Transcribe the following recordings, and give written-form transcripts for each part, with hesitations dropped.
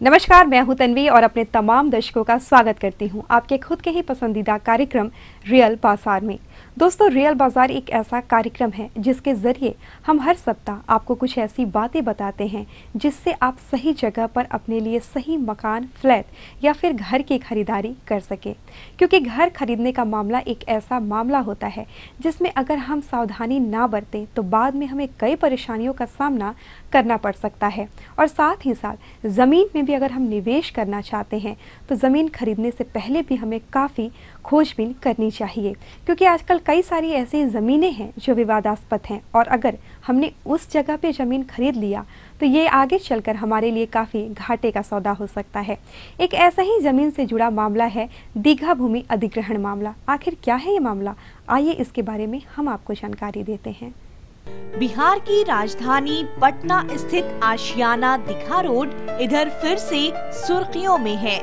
नमस्कार, मैं हूं तन्वी और अपने तमाम दर्शकों का स्वागत करती हूं आपके खुद के ही पसंदीदा कार्यक्रम रियल बाजार में। दोस्तों, रियल बाजार एक ऐसा कार्यक्रम है जिसके ज़रिए हम हर सप्ताह आपको कुछ ऐसी बातें बताते हैं जिससे आप सही जगह पर अपने लिए सही मकान, फ्लैट या फिर घर की खरीदारी कर सके। क्योंकि घर खरीदने का मामला एक ऐसा मामला होता है जिसमें अगर हम सावधानी ना बरतें तो बाद में हमें कई परेशानियों का सामना करना पड़ सकता है। और साथ ही साथ ज़मीन में भी अगर हम निवेश करना चाहते हैं तो ज़मीन खरीदने से पहले भी हमें काफ़ी खोजबीन करनी चाहिए, क्योंकि आजकल कई सारी ऐसी ज़मीनें हैं जो विवादास्पद हैं और अगर हमने उस जगह पे ज़मीन खरीद लिया तो ये आगे चलकर हमारे लिए काफ़ी घाटे का सौदा हो सकता है। एक ऐसा ही ज़मीन से जुड़ा मामला है दीघा भूमि अधिग्रहण मामला। आखिर क्या है ये मामला, आइए इसके बारे में हम आपको जानकारी देते हैं। बिहार की राजधानी पटना स्थित आशियाना दीघा रोड इधर फिर से सुर्खियों में है।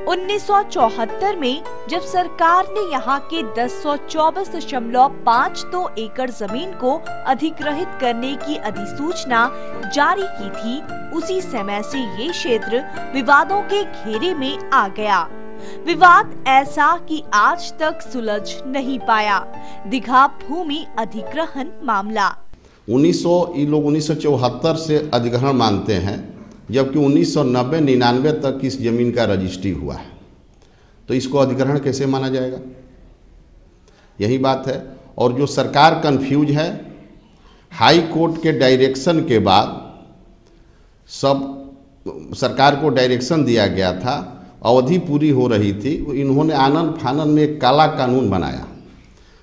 1974 में जब सरकार ने यहाँ के 1024.52 एकड़ जमीन को अधिग्रहित करने की अधिसूचना जारी की थी, उसी समय से ये क्षेत्र विवादों के घेरे में आ गया। विवाद ऐसा कि आज तक सुलझ नहीं पाया। दीघा भूमि अधिग्रहण मामला 1974 से अधिग्रहण मानते हैं, जबकि 1990-99 तक इस जमीन का रजिस्ट्री हुआ है, तो इसको अधिग्रहण कैसे माना जाएगा? यही बात है। और जो सरकार कंफ्यूज है, हाई कोर्ट के डायरेक्शन के बाद सब सरकार को डायरेक्शन दिया गया था, अवधि पूरी हो रही थी, इन्होंने आनन फानन में एक काला कानून बनाया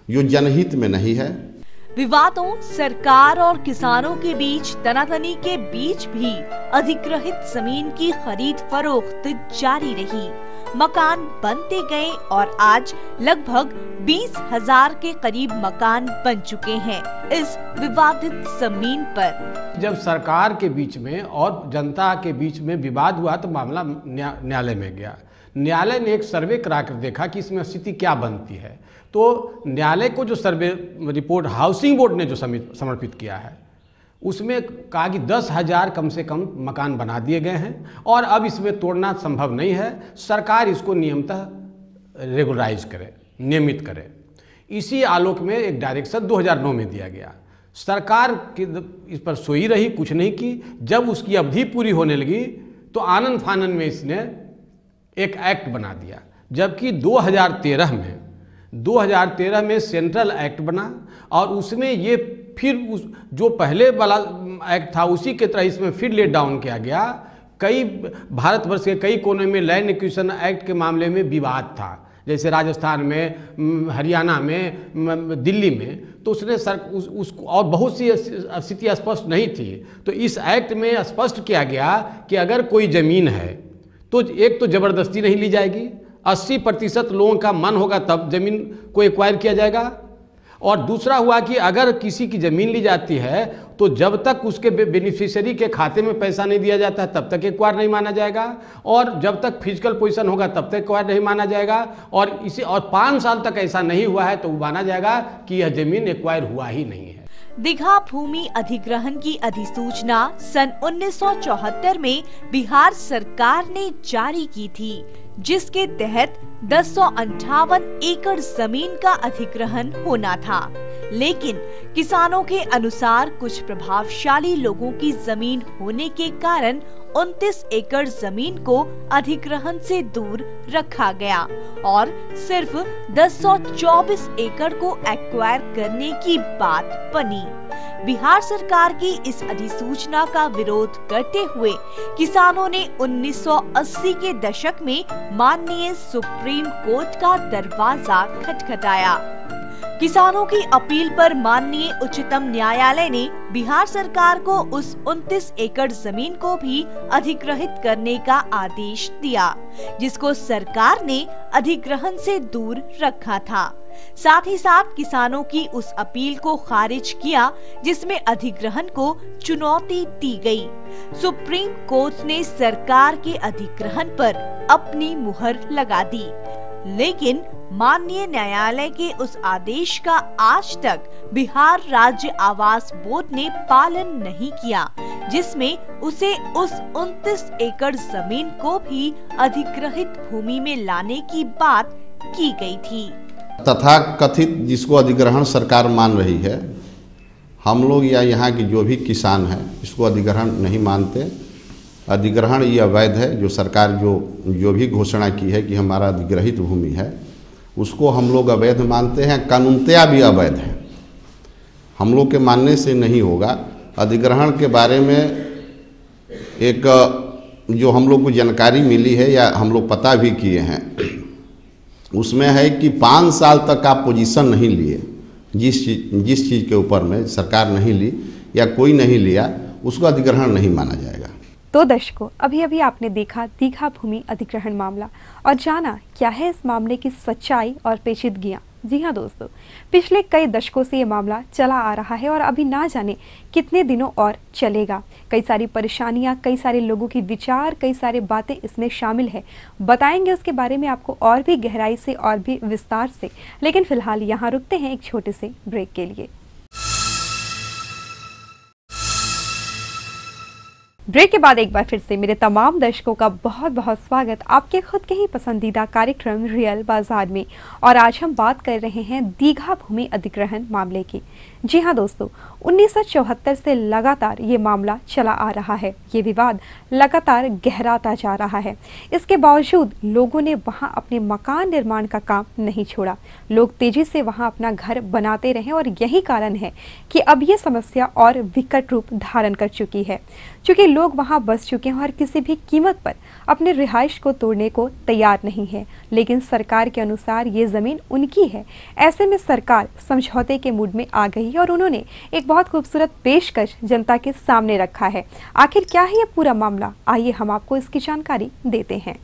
जो जनहित में नहीं है। विवादों, सरकार और किसानों के बीच तनातनी के बीच भी अधिग्रहित जमीन की खरीद फरोख्त जारी रही। मकान बनते गए और आज लगभग 20,000 के करीब मकान बन चुके हैं इस विवादित जमीन पर। जब सरकार के बीच में और जनता के बीच में विवाद हुआ तो मामला न्यायालय में गया। न्यायालय ने एक सर्वे करा कर देखा कि इसमें स्थिति क्या बनती है। तो न्यायालय को जो सर्वे रिपोर्ट हाउसिंग बोर्ड ने जो समर्पित किया है, उसमें कहा कि 10,000 कम से कम मकान बना दिए गए हैं और अब इसमें तोड़ना संभव नहीं है। सरकार इसको नियमतः रेगुलराइज करे, नियमित करे। इसी आलोक में एक डायरेक्शन 2009 में दिया गया। सरकार इस पर सोई रही, कुछ नहीं की। जब उसकी अवधि पूरी होने लगी तो आनन फानन में इसने एक एक्ट बना दिया, जबकि 2013 में सेंट्रल एक्ट बना और उसमें ये फिर जो पहले वाला एक्ट था उसी के तरह इसमें फिर लेट डाउन किया गया। कई भारतवर्ष के कई कोनों में लैंड एक्विजिशन एक्ट के मामले में विवाद था, जैसे राजस्थान में, हरियाणा में, दिल्ली में, तो उसने उसको और बहुत सी स्थिति स्पष्ट नहीं थी। तो इस एक्ट में स्पष्ट किया गया कि अगर कोई ज़मीन है तो एक तो ज़बरदस्ती नहीं ली जाएगी, 80% लोगों का मन होगा तब ज़मीन को एक्वायर किया जाएगा। और दूसरा हुआ कि अगर किसी की ज़मीन ली जाती है तो जब तक उसके बेनिफिशियरी के खाते में पैसा नहीं दिया जाता तब तक एक्वायर नहीं माना जाएगा, और जब तक फिजिकल पोजीशन होगा तब तक एक्वायर नहीं माना जाएगा। और 5 साल तक ऐसा नहीं हुआ है तो माना जाएगा कि यह ज़मीन एक्वायर हुआ ही नहीं है। दीघा भूमि अधिग्रहण की अधिसूचना सन 1974 में बिहार सरकार ने जारी की थी, जिसके तहत 1058 एकड़ जमीन का अधिग्रहण होना था। लेकिन किसानों के अनुसार कुछ प्रभावशाली लोगों की जमीन होने के कारण 29 एकड़ जमीन को अधिग्रहण से दूर रखा गया और सिर्फ 1024 एकड़ को एक्वायर करने की बात बनी। बिहार सरकार की इस अधिसूचना का विरोध करते हुए किसानों ने 1980 के दशक में माननीय सुप्रीम कोर्ट का दरवाजा खटखटाया। किसानों की अपील पर माननीय उच्चतम न्यायालय ने बिहार सरकार को उस 29 एकड़ जमीन को भी अधिग्रहित करने का आदेश दिया, जिसको सरकार ने अधिग्रहण से दूर रखा था। साथ ही साथ किसानों की उस अपील को खारिज किया जिसमें अधिग्रहण को चुनौती दी गई। सुप्रीम कोर्ट ने सरकार के अधिग्रहण पर अपनी मुहर लगा दी, लेकिन माननीय न्यायालय के उस आदेश का आज तक बिहार राज्य आवास बोर्ड ने पालन नहीं किया, जिसमें उसे उस 29 एकड़ जमीन को भी अधिग्रहित भूमि में लाने की बात की गई थी। तथा कथित जिसको अधिग्रहण सरकार मान रही है, हम लोग या यहाँ के जो भी किसान हैं इसको अधिग्रहण नहीं मानते। अधिग्रहण ये अवैध है। जो सरकार जो भी घोषणा की है कि हमारा अधिग्रहित भूमि है, उसको हम लोग अवैध मानते हैं। कानूनतया भी अवैध है। हम लोग के मानने से नहीं होगा। अधिग्रहण के बारे में एक जो हम लोग को जानकारी मिली है या हम लोग पता भी किए हैं, उसमें है कि 5 साल तक आप पोजीशन नहीं लिए, जिस चीज़ के ऊपर में सरकार नहीं ली या कोई नहीं लिया, उसको अधिग्रहण नहीं माना जाएगा। तो दर्शकों, अभी आपने देखा दीघा भूमि अधिग्रहण मामला और जाना क्या है इस मामले की सच्चाई और पेचीदगियां। जी हाँ दोस्तों, पिछले कई दशकों से ये मामला चला आ रहा है और अभी ना जाने कितने दिनों और चलेगा। कई सारी परेशानियां, कई सारे लोगों की विचार, कई सारी बातें इसमें शामिल है। बताएंगे उसके बारे में आपको और भी गहराई से और भी विस्तार से, लेकिन फिलहाल यहाँ रुकते हैं एक छोटे से ब्रेक के लिए। ब्रेक के बाद एक बार फिर से मेरे तमाम दर्शकों का बहुत बहुत स्वागत आपके खुद के ही पसंदीदा कार्यक्रम रियल बाजार में। और आज हम बात कर रहे हैं दीघा भूमि अधिग्रहण मामले की। जी हाँ दोस्तों, 1974 से लगातार ये मामला चला आ रहा है। ये विवाद लगातार गहराता जा रहा है। इसके बावजूद लोगों ने वहाँ अपने मकान निर्माण का काम नहीं छोड़ा। लोग तेजी से वहाँ अपना घर बनाते रहे और यही कारण है कि अब ये समस्या और विकट रूप धारण कर चुकी है, क्योंकि लोग वहाँ बस चुके हैं और किसी भी कीमत पर अपने रिहाइश को तोड़ने को तैयार नहीं है। लेकिन सरकार के अनुसार ये जमीन उनकी है। ऐसे में सरकार समझौते के मूड में आ गई है और उन्होंने एक बहुत खूबसूरत पेशकश जनता के सामने रखा है। आखिर क्या है ये पूरा मामला, आइए हम आपको इसकी जानकारी देते हैं।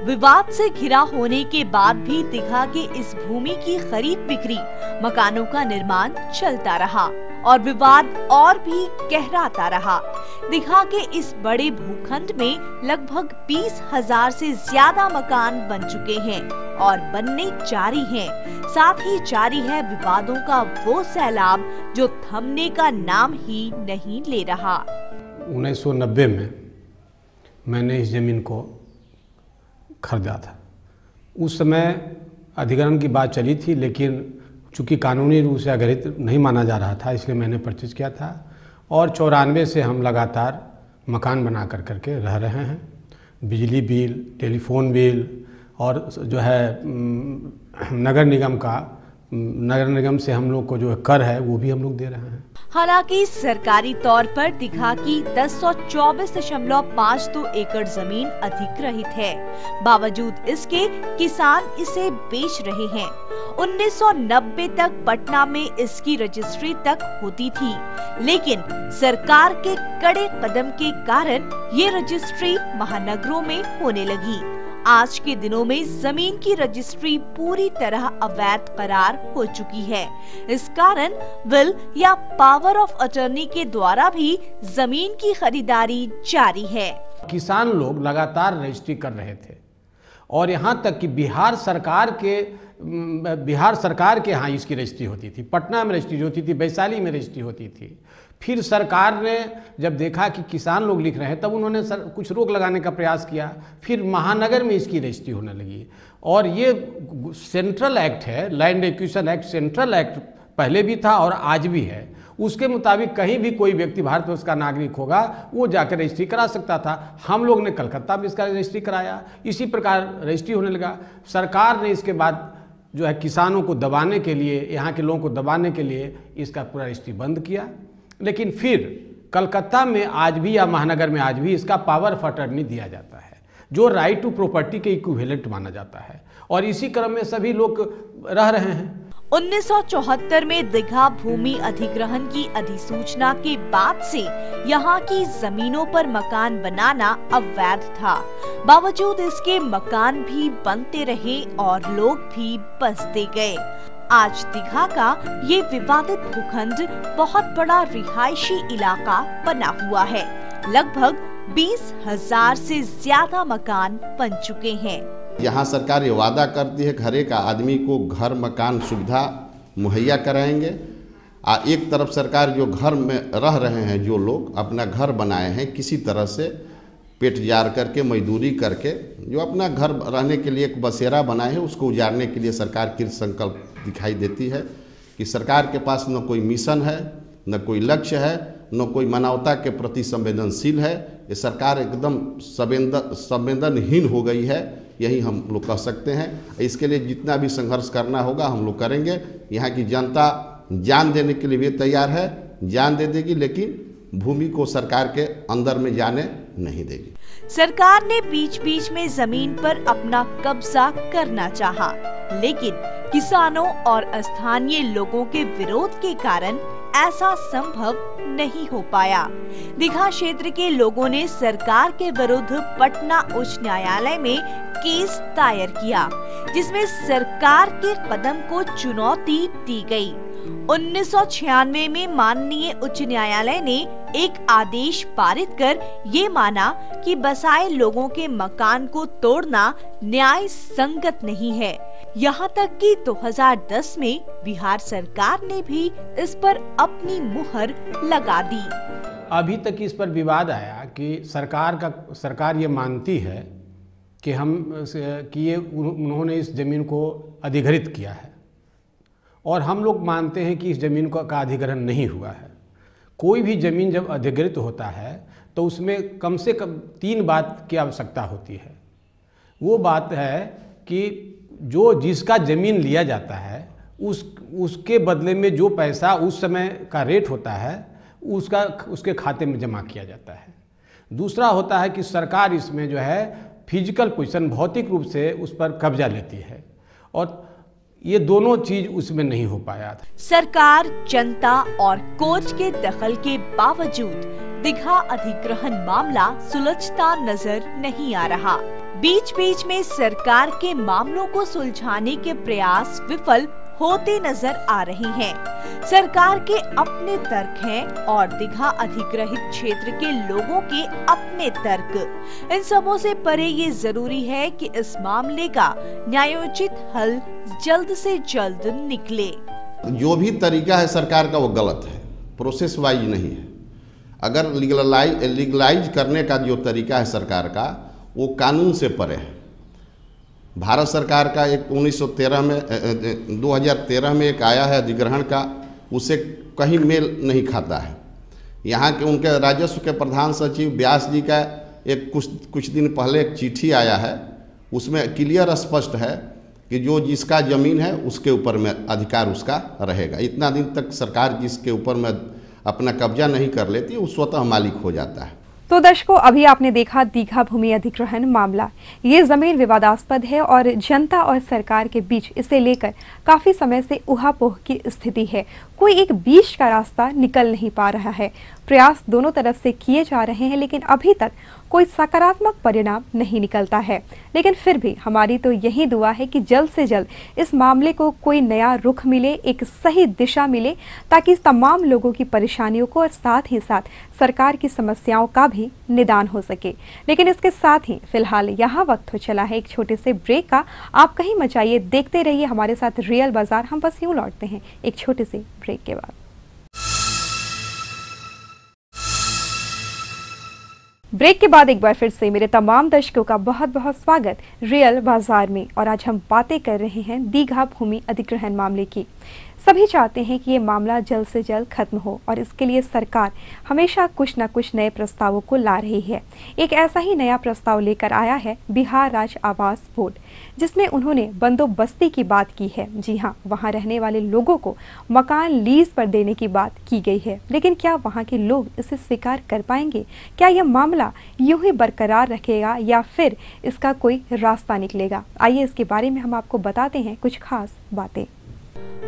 विवाद से घिरा होने के बाद भी दीघा की इस भूमि की खरीद बिक्री, मकानों का निर्माण चलता रहा और विवाद और भी गहराता रहा। दीघा के इस बड़े भूखंड में लगभग 20,000 से ज्यादा मकान बन चुके हैं और बनने जारी हैं। साथ ही जारी है विवादों का वो सैलाब जो थमने का नाम ही नहीं ले रहा। 1990 में मैंने इस जमीन को खरीदा था। उस समय अधिग्रहण की बात चली थी, लेकिन चूँकि कानूनी रूप से अधिग्रहित नहीं माना जा रहा था, इसलिए मैंने परचेज किया था। और 94 से हम लगातार मकान बना करके रह रहे हैं। बिजली बिल, टेलीफोन बिल और जो है नगर निगम से हम लोग को जो कर है वो भी हम लोग दे रहे हैं। हालांकि सरकारी तौर पर दीघा की 1024.52 एकड़ जमीन अधिग्रहित है। बावजूद इसके किसान इसे बेच रहे हैं। 1990 तक पटना में इसकी रजिस्ट्री तक होती थी, लेकिन सरकार के कड़े कदम के कारण ये रजिस्ट्री महानगरों में होने लगी। आज के दिनों में जमीन की रजिस्ट्री पूरी तरह अवैध करार हो चुकी है। इस कारण विल या पावर ऑफ अटर्नी के द्वारा भी जमीन की खरीदारी जारी है। किसान लोग लगातार रजिस्ट्री कर रहे थे और यहाँ तक कि बिहार सरकार के यहाँ इसकी रजिस्ट्री होती थी, पटना में रजिस्ट्री होती थी, वैशाली में रजिस्ट्री होती थी। फिर सरकार ने जब देखा कि किसान लोग लिख रहे हैं, तब उन्होंने कुछ रोक लगाने का प्रयास किया। फिर महानगर में इसकी रजिस्ट्री होने लगी। और ये सेंट्रल एक्ट है, land acquisition act, central act पहले भी था और आज भी है। उसके मुताबिक कहीं भी कोई व्यक्ति भारतवर्ष का नागरिक होगा, वो जाकर रजिस्ट्री करा सकता था। हम लोग ने कलकत्ता में इसका रजिस्ट्री कराया, इसी प्रकार रजिस्ट्री होने लगा। सरकार ने इसके बाद जो है किसानों को दबाने के लिए, यहाँ के लोगों को दबाने के लिए इसका पूरा रजिस्ट्री बंद किया। लेकिन फिर कलकत्ता में आज भी या महानगर में आज भी इसका पावर ऑफ अटर्नी दिया जाता है, जो राइट टू प्रॉपर्टी के इक्विवेलेंट माना जाता है। और इसी क्रम में सभी लोग रह रहे हैं। 1974 में दीघा भूमि अधिग्रहण की अधिसूचना के बाद से यहाँ की जमीनों पर मकान बनाना अवैध था। बावजूद इसके मकान भी बनते रहे और लोग भी बसते गए। आज दीघा का ये विवादित भूखंड बहुत बड़ा रिहायशी इलाका बना हुआ है। लगभग 20,000 से ज्यादा मकान बन चुके हैं। यहाँ सरकार ये वादा करती है कि हर एक आदमी को घर मकान सुविधा मुहैया कराएंगे, एक तरफ सरकार जो घर में रह रहे हैं, जो लोग अपना घर बनाए हैं किसी तरह से पेट जार करके मजदूरी करके, जो अपना घर रहने के लिए एक बसेरा बनाए हैं, उसको उजाड़ने के लिए सरकार की संकल्प दिखाई देती है कि सरकार के पास न कोई मिशन है, न कोई लक्ष्य है, न कोई मानवता के प्रति संवेदनशील है। ये सरकार एकदम संवेदनहीन हो गई है, यही हम लोग कह सकते हैं। इसके लिए जितना भी संघर्ष करना होगा हम लोग करेंगे। यहाँ की जनता जान देने के लिए भी तैयार है, जान दे देगी, लेकिन भूमि को सरकार के अंदर में जाने नहीं देगी। सरकार ने बीच बीच में जमीन पर अपना कब्जा करना चाहा, लेकिन किसानों और स्थानीय लोगों के विरोध के कारण ऐसा संभव नहीं हो पाया। दीघा क्षेत्र के लोगों ने सरकार के विरुद्ध पटना उच्च न्यायालय में केस दायर किया, जिसमें सरकार के कदम को चुनौती दी गई। 1996 में माननीय उच्च न्यायालय ने एक आदेश पारित कर ये माना कि बसाए लोगों के मकान को तोड़ना न्याय संगत नहीं है। यहाँ तक कि 2010 में बिहार सरकार ने भी इस पर अपनी मुहर लगा दी। अभी तक इस पर विवाद आया कि सरकार ये मानती है कि उन्होंने इस जमीन को अधिग्रहित किया है, और हम लोग मानते हैं कि इस जमीन का अधिग्रहण नहीं हुआ है। कोई भी जमीन जब अधिग्रहित होता है तो उसमें कम से कम 3 बात की आवश्यकता होती है। वो बात है कि जिसका ज़मीन लिया जाता है उसके बदले में जो पैसा उस समय का रेट होता है उसके खाते में जमा किया जाता है। दूसरा होता है कि सरकार इसमें जो है फिजिकल पोजीशन, भौतिक रूप से उस पर कब्जा लेती है, और ये दोनों चीज उसमें नहीं हो पाया था। सरकार, जनता और कोर्ट के दखल के बावजूद दीघा अधिग्रहण मामला सुलझता नजर नहीं आ रहा। बीच बीच में सरकार के मामलों को सुलझाने के प्रयास विफल होते नजर आ रहे हैं। सरकार के अपने तर्क हैं और दीघा अधिग्रहित क्षेत्र के लोगों के अपने तर्क। इन सबों से परे ये जरूरी है कि इस मामले का न्यायोचित हल जल्द से जल्द निकले। जो भी तरीका है सरकार का वो गलत है, प्रोसेस वाइज नहीं है। अगर लीगलाइज करने का जो तरीका है सरकार का, वो कानून से परे है। भारत सरकार का एक 2013 में एक आया है अधिग्रहण का, उसे कहीं मेल नहीं खाता है। यहाँ के उनके राजस्व के प्रधान सचिव व्यास जी का एक कुछ दिन पहले एक चिट्ठी आया है, उसमें क्लियर स्पष्ट है कि जिसका ज़मीन है उसके ऊपर में अधिकार उसका रहेगा। इतना दिन तक सरकार जिसके ऊपर में अपना कब्जा नहीं कर लेती वो स्वतः मालिक हो जाता है। तो दर्शकों, अभी आपने देखा दीघा भूमि अधिग्रहण मामला। ये जमीन विवादास्पद है और जनता और सरकार के बीच इसे लेकर काफी समय से उहापोह की स्थिति है। कोई एक बीच का रास्ता निकल नहीं पा रहा है। प्रयास दोनों तरफ से किए जा रहे हैं, लेकिन अभी तक कोई सकारात्मक परिणाम नहीं निकलता है। लेकिन फिर भी हमारी तो यही दुआ है कि जल्द से जल्द इस मामले को कोई नया रुख मिले, एक सही दिशा मिले, ताकि तमाम लोगों की परेशानियों को और साथ ही साथ सरकार की समस्याओं का भी निदान हो सके। लेकिन इसके साथ ही फिलहाल यहाँ वक्त हो चला है एक छोटे से ब्रेक का। आप कहीं मत जाइए, देखते रहिए हमारे साथ रियल बाजार। हम बस यूं लौटते हैं एक छोटे से ब्रेक के बाद। ब्रेक के बाद एक बार फिर से मेरे तमाम दर्शकों का बहुत बहुत स्वागत रियल बाजार में। और आज हम बातें कर रहे हैं दीघा भूमि अधिग्रहण मामले की। सभी चाहते हैं कि ये मामला जल्द से जल्द खत्म हो, और इसके लिए सरकार हमेशा कुछ न कुछ नए प्रस्तावों को ला रही है। एक ऐसा ही नया प्रस्ताव लेकर आया है बिहार राज्य आवास बोर्ड, जिसमें उन्होंने बंदोबस्ती की बात की है। जी हाँ, वहाँ रहने वाले लोगों को मकान लीज पर देने की बात की गई है। लेकिन क्या वहाँ के लोग इसे स्वीकार कर पाएंगे? क्या यह मामला यूं ही बरकरार रखेगा या फिर इसका कोई रास्ता निकलेगा? आइए इसके बारे में हम आपको बताते हैं कुछ खास बातें।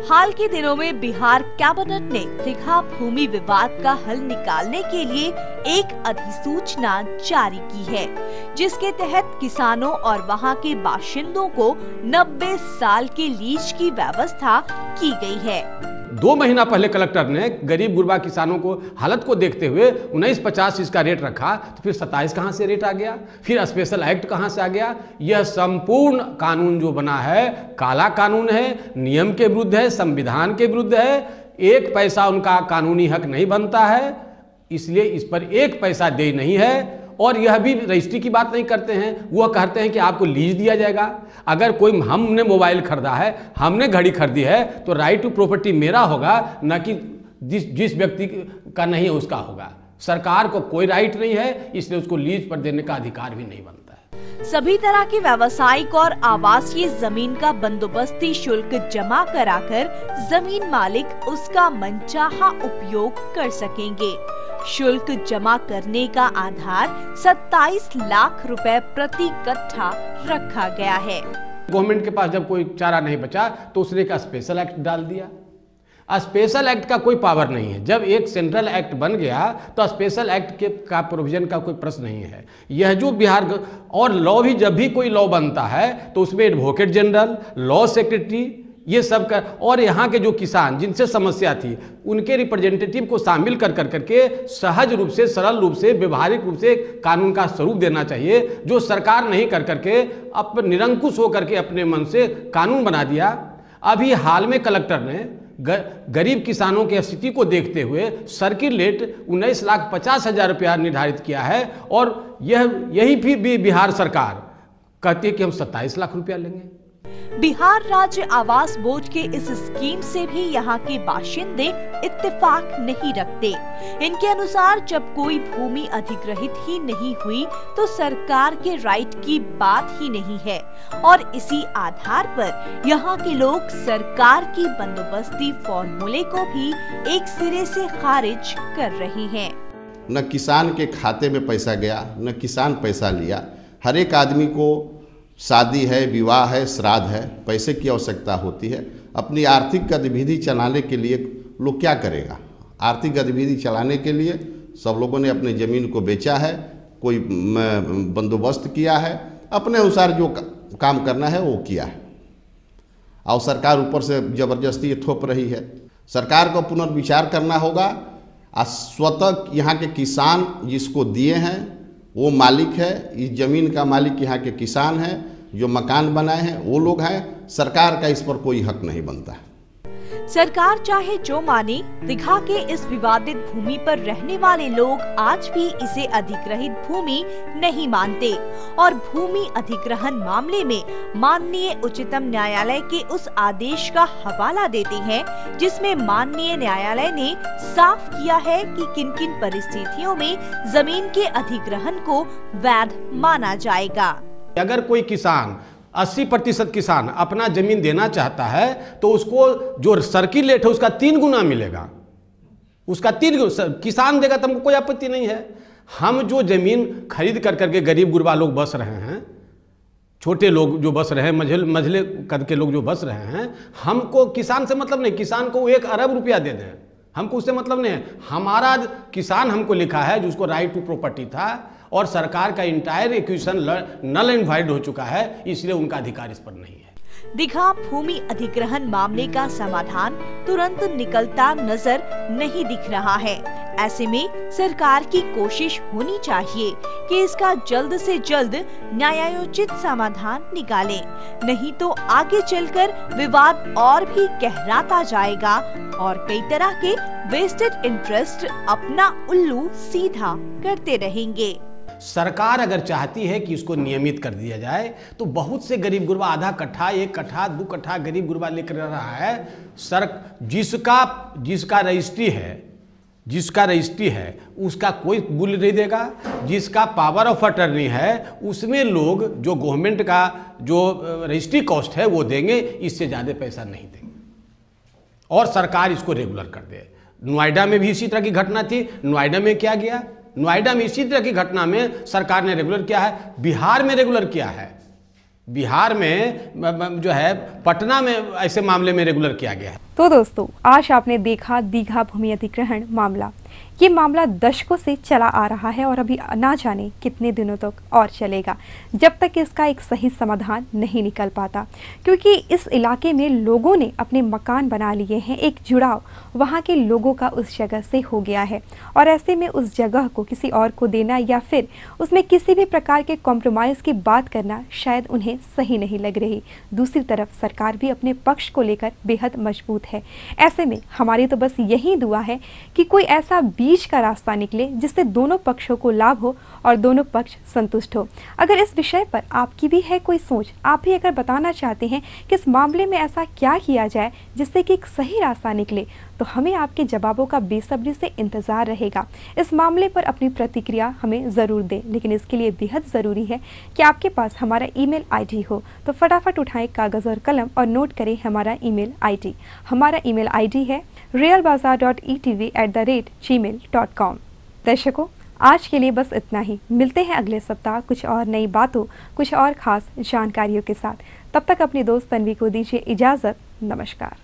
हाल के दिनों में बिहार कैबिनेट ने दीघा भूमि विवाद का हल निकालने के लिए एक अधिसूचना जारी की है, जिसके तहत किसानों और वहां के बाशिंदों को 90 साल के लीज की व्यवस्था की गई है। 2 महीना पहले कलेक्टर ने गरीब गुरबा किसानों को हालत को देखते हुए 1950 इसका रेट रखा, तो फिर 27 कहाँ से रेट आ गया? फिर स्पेशल एक्ट कहाँ से आ गया? यह संपूर्ण कानून जो बना है काला कानून है, नियम के विरुद्ध है, संविधान के विरुद्ध है। एक पैसा उनका कानूनी हक नहीं बनता है, इसलिए इस पर एक पैसा दे नहीं है। और यह भी रजिस्ट्री की बात नहीं करते हैं, वह कहते हैं कि आपको लीज दिया जाएगा। अगर कोई हमने मोबाइल खरीदा है, हमने घड़ी खरीदी है, तो राइट टू प्रॉपर्टी मेरा होगा, न कि जिस व्यक्ति का नहीं है उसका होगा। सरकार को कोई राइट नहीं है, इसलिए उसको लीज पर देने का अधिकार भी नहीं बनता है। सभी तरह के व्यावसायिक और आवासीय जमीन का बंदोबस्ती शुल्क जमा कराकर जमीन मालिक उसका मनचाहा उपयोग कर सकेंगे। शुल्क जमा करने का आधार 27 लाख रुपए प्रति कट्ठा रखा गया है। गवर्नमेंट के पास जब कोई चारा नहीं बचा तो उसने एक स्पेशल एक्ट डाल दिया। स्पेशल एक्ट का कोई पावर नहीं है। जब एक सेंट्रल एक्ट बन गया तो स्पेशल एक्ट के का प्रोविजन का कोई प्रश्न नहीं है। यह जो बिहार और लॉ भी, जब भी कोई लॉ बनता है तो उसमें एडवोकेट जनरल, लॉ सेक्रेटरी, ये सब का, और यहाँ के जो किसान जिनसे समस्या थी उनके रिप्रेजेंटेटिव को शामिल कर करके सहज रूप से, सरल रूप से, व्यवहारिक रूप से कानून का स्वरूप देना चाहिए, जो सरकार नहीं कर करके अब निरंकुश होकर के अपने मन से कानून बना दिया। अभी हाल में कलेक्टर ने गरीब किसानों की स्थिति को देखते हुए सर्किल रेट 19,50,000 रुपया निर्धारित किया है, और यही भी बिहार सरकार कहती है कि हम 27 लाख रुपया लेंगे। बिहार राज्य आवास बोर्ड के इस स्कीम से भी यहाँ के बाशिंदे इत्तेफाक नहीं रखते। इनके अनुसार जब कोई भूमि अधिग्रहित ही नहीं हुई तो सरकार के राइट की बात ही नहीं है, और इसी आधार पर यहाँ के लोग सरकार की बंदोबस्ती फॉर्मूले को भी एक सिरे से खारिज कर रहे हैं। न किसान के खाते में पैसा गया, न किसान पैसा लिया। हर एक आदमी को शादी है, विवाह है, श्राद्ध है, पैसे की आवश्यकता होती है। अपनी आर्थिक गतिविधि चलाने के लिए लोग क्या करेगा? आर्थिक गतिविधि चलाने के लिए सब लोगों ने अपनी ज़मीन को बेचा है, कोई बंदोबस्त किया है, अपने अनुसार जो काम करना है वो किया है, और सरकार ऊपर से ज़बरदस्ती थोप रही है। सरकार को पुनर्विचार करना होगा। स्वतः यहाँ के किसान जिसको दिए हैं वो मालिक है, इस ज़मीन का मालिक यहाँ के किसान हैं, जो मकान बनाए हैं वो लोग हैं। सरकार का इस पर कोई हक नहीं बनता है। सरकार चाहे जो माने, दीघा के इस विवादित भूमि पर रहने वाले लोग आज भी इसे अधिग्रहित भूमि नहीं मानते और भूमि अधिग्रहण मामले में माननीय उच्चतम न्यायालय के उस आदेश का हवाला देते हैं, जिसमें माननीय न्यायालय ने साफ किया है कि किन किन परिस्थितियों में जमीन के अधिग्रहण को वैध माना जाएगा। अगर कोई किसान 80% किसान अपना जमीन देना चाहता है तो उसको जो सर्किल रेट है उसका 3 गुना मिलेगा। उसका 3 गुना किसान देगा तो हमको कोई आपत्ति नहीं है। हम जो जमीन खरीद कर करके गरीब गुरबा लोग बस रहे हैं, छोटे लोग जो बस रहे हैं, मझले कद के लोग जो बस रहे हैं, हमको किसान से मतलब नहीं। किसान को 1 अरब रुपया दे दें, हमको उससे मतलब नहीं है। हमारा किसान हमको लिखा है जो उसको राइट टू प्रॉपर्टी था, और सरकार का entire acquisition null and void हो चुका है, इसलिए उनका अधिकार इस पर नहीं है। दीघा भूमि अधिग्रहण मामले का समाधान तुरंत निकलता नजर नहीं दिख रहा है। ऐसे में सरकार की कोशिश होनी चाहिए कि इसका जल्द से जल्द न्यायोचित समाधान निकालें, नहीं तो आगे चलकर विवाद और भी गहराता जाएगा और कई तरह के वेस्टेड इंटरेस्ट अपना उल्लू सीधा करते रहेंगे। सरकार अगर चाहती है कि इसको नियमित कर दिया जाए तो बहुत से गरीब गुरबा आधा कट्ठा, 1 कट्ठा, 2 कट्ठा गरीब गुरबा लेकर रहा है। जिसका रजिस्ट्री है उसका कोई मूल्य नहीं देगा। जिसका पावर ऑफ अटर्नी है उसमें लोग जो गवर्नमेंट का जो रजिस्ट्री कॉस्ट है वो देंगे, इससे ज़्यादा पैसा नहीं देंगे, और सरकार इसको रेगुलर कर दे। नोएडा में भी इसी तरह की घटना थी। नोएडा में क्या गया? नोएडा में इसी तरह की घटना में सरकार ने रेगुलर किया है। बिहार में रेगुलर किया है। बिहार में जो है पटना में ऐसे मामले में रेगुलर किया गया है। तो दोस्तों, आज आपने देखा दीघा भूमि अधिग्रहण मामला। ये मामला दशकों से चला आ रहा है और अभी ना जाने कितने दिनों तक और चलेगा, जब तक इसका एक सही समाधान नहीं निकल पाता, क्योंकि इस इलाके में लोगों ने अपने मकान बना लिए हैं, एक जुड़ाव वहाँ के लोगों का उस जगह से हो गया है और ऐसे में उस जगह को किसी और को देना या फिर उसमें किसी भी प्रकार के कॉम्प्रोमाइज़ की बात करना शायद उन्हें सही नहीं लग रही। दूसरी तरफ सरकार भी अपने पक्ष को लेकर बेहद मजबूत है। ऐसे में हमारी तो बस यही दुआ है कि कोई ऐसा बीच का रास्ता निकले जिससे दोनों पक्षों को लाभ हो और दोनों पक्ष संतुष्ट हो। अगर इस विषय पर आपकी भी है कोई सोच, आप भी अगर बताना चाहते हैं कि इस मामले में ऐसा क्या किया जाए जिससे कि एक सही रास्ता निकले, तो हमें आपके जवाबों का बेसब्री से इंतज़ार रहेगा। इस मामले पर अपनी प्रतिक्रिया हमें ज़रूर दें, लेकिन इसके लिए बेहद ज़रूरी है कि आपके पास हमारा ईमेल आईडी हो। तो फटाफट उठाएं कागज़ और कलम और नोट करें हमारा ईमेल आईडी। हमारा ईमेल आईडी है realbazaar.etv@gmail.com। दर्शकों, आज के लिए बस इतना ही। मिलते हैं अगले सप्ताह कुछ और नई बातों, कुछ और खास जानकारियों के साथ। तब तक अपनी दोस्त तन्वी को दीजिए इजाज़त। नमस्कार।